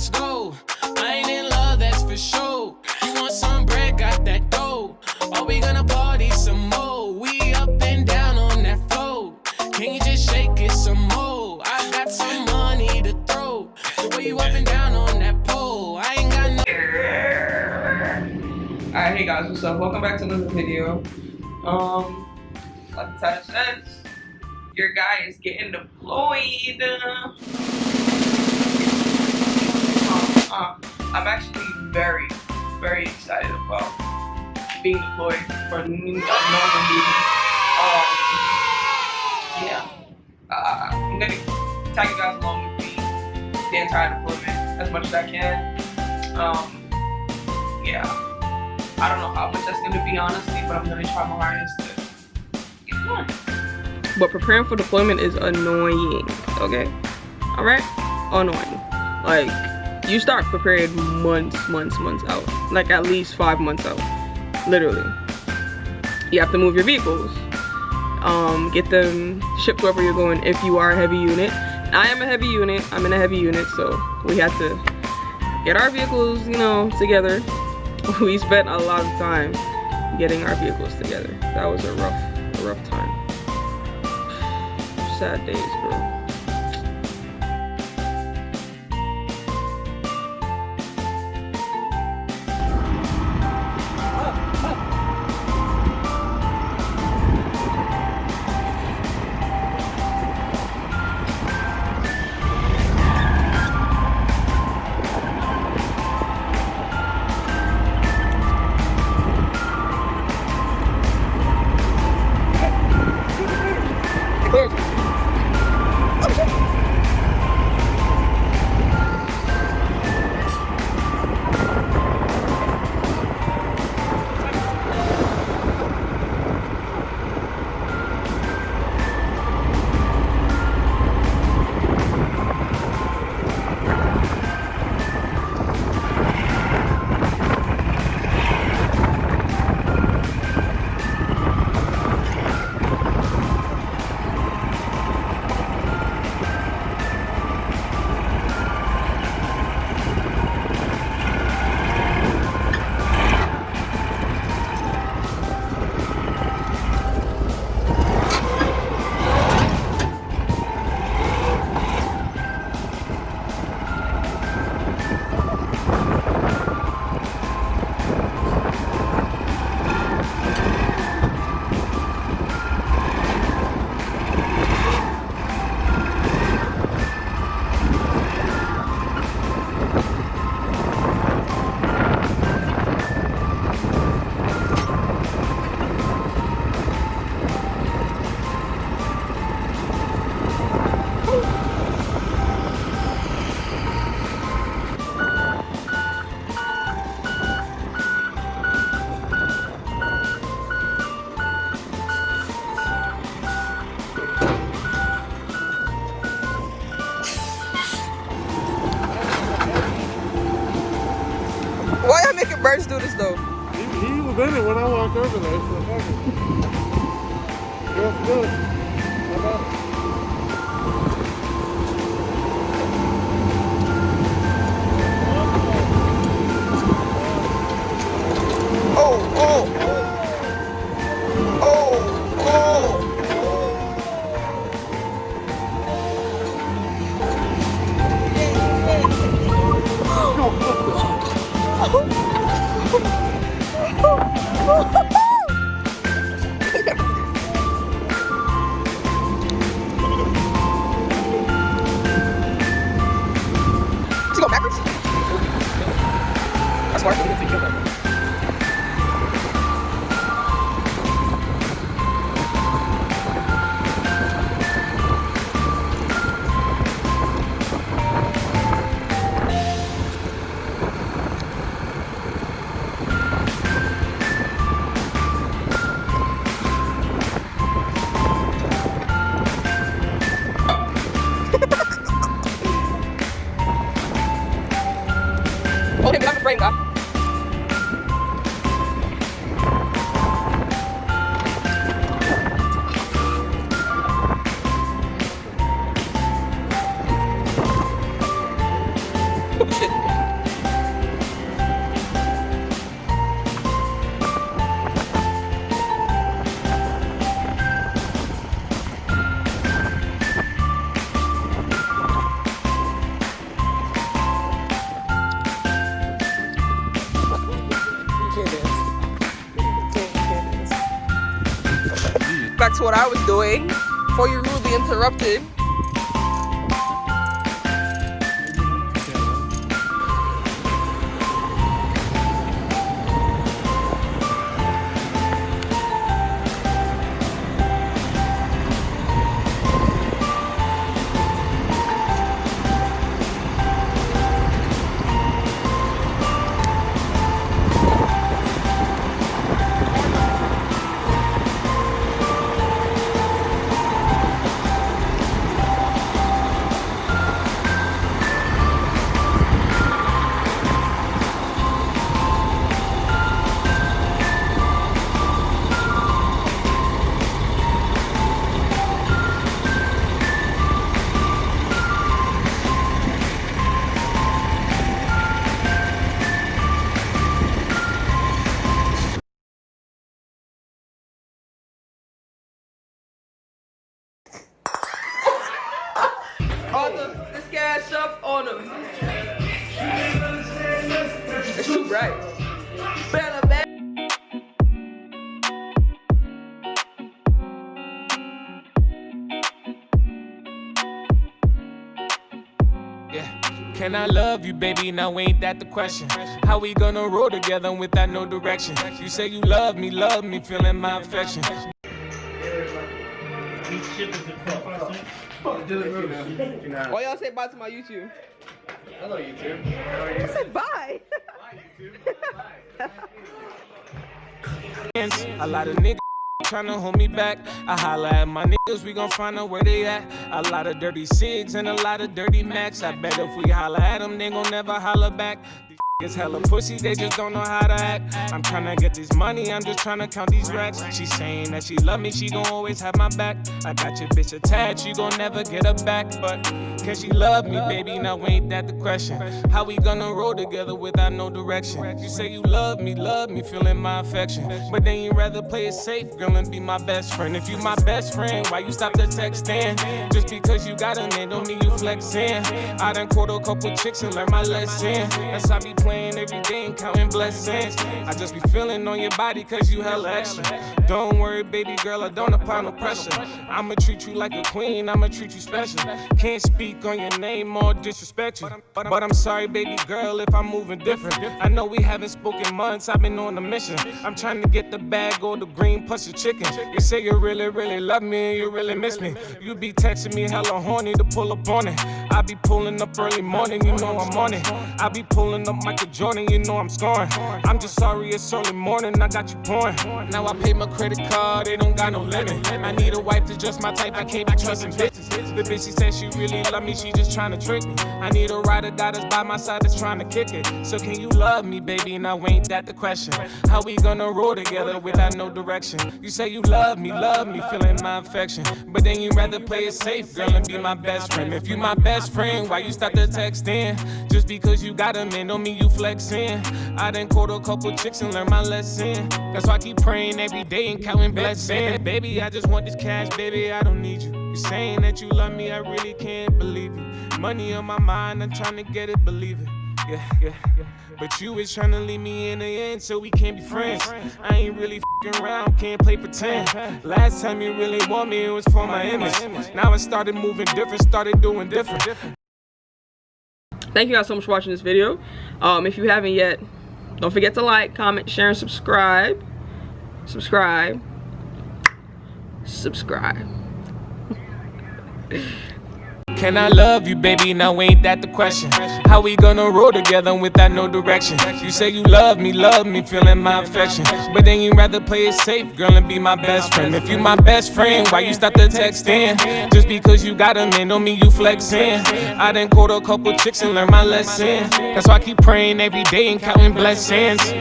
let's go. I ain't in love, that's for sure. You want some bread, got that dough. Are we gonna party some more? We up and down on that floor. Can you just shake it some more? I got some money to throw. The way you up and down on that pole, I ain't got no. Alright, hey guys, what's up? Welcome back to another video. Like the title says, your guy is getting deployed. I'm actually very, very excited about being deployed for a normal duty. Yeah. I'm gonna tag you guys along with me the entire deployment as much as I can. Yeah. I don't know how much that's gonna be honestly, but I'm gonna try my hardest to get done. But preparing for deployment is annoying, okay? Alright? Annoying. Like, you start preparing months out. Like at least 5 months out. Literally. You have to move your vehicles. Get them shipped wherever you're going if you are a heavy unit. I am a heavy unit. I'm in a heavy unit, so we had to get our vehicles, you know, together. We spent a lot of time getting our vehicles together. That was a rough time. Sad days, bro. Why y'all making birds do this though? He was in it when I walked over there, so fuck it. Feels good. How about it? back to what I was doing before you rudely interrupted. Arthur, this gas up on him. It's too bright. Better, man. Yeah. Can I love you, baby? Now ain't that the question? How we gonna roll together without no direction? You say you love me, feeling my affection. Why y'all say bye to my YouTube? Hello, YouTube. I said bye. A lot of niggas tryna hold me back. I holla at my niggas, we gon' find out where they at. A lot of dirty cigs and a lot of dirty max. I bet if we holla at them, they gon' never holla back. It's hella pussy, they just don't know how to act. I'm tryna get this money, I'm just tryna count these racks. She saying that she love me, she gon' always have my back. I got your bitch attached, you gon' never get her back. But can she love me, baby? Now ain't that the question? How we gonna roll together without no direction? You say you love me, feeling my affection. But then you rather play it safe, girl, and be my best friend. If you my best friend, why you stop the texting? Just because you got a man don't mean you flexing. I done quote a couple chicks and learned my lesson. That's how I be playing every day and counting blessings. I just be feeling on your body cause you hella extra. Don't worry, baby girl, I don't apply no pressure. I'ma treat you like a queen, I'ma treat you special. Can't speak on your name or disrespect you, but I'm sorry, baby girl, if I'm moving different. I know we haven't spoken months, I've been on a mission. I'm trying to get the bag or the green plus the chicken. You say you really, really love me and you really miss me. You be texting me hella horny to pull up on it. I be pulling up early morning, you know I'm on it. I be pulling up Michael Jordan, you know I'm scoring. I'm just sorry it's early morning, I got you pouring. Now I pay my credit card, it don't got no limit. I need a wife that's just my type, I can't be trusting bitches. The bitch, she said she really love me, she just trying to trick me. I need a ride or die that's by my side that's trying to kick it. So can you love me, baby? Now ain't that the question? How we gonna roll together without no direction? You say you love me, feeling my affection. But then you rather play it safe, girl, and be my best friend. If you my best friend, why you start the texting? Just because you got a man don't mean you flexing. I done quote a couple chicks and learned my lesson. That's why I keep praying every day and counting blessings. Baby, I just want this cash, baby, I don't need you. You saying that you love me, I really can't believe it. Money on my mind, I'm trying to get it, believe it. Yeah. But you is trying to leave me in the end so we can't be friends. I ain't really f***ing around, can't play pretend. Last time you really want me, it was for my image. Now I started moving different, started doing different. Thank you guys so much for watching this video. If you haven't yet, don't forget to like, comment, share, and subscribe. Subscribe. Can I love you, baby? Now ain't that the question? How we gonna roll together without no direction? You say you love me, feeling my affection. But then you rather play it safe, girl, and be my best friend. If you my best friend, why you start the texting? Just because you got a man don't mean you flexing. I done quote a couple chicks and learned my lesson. That's why I keep praying every day and counting blessings.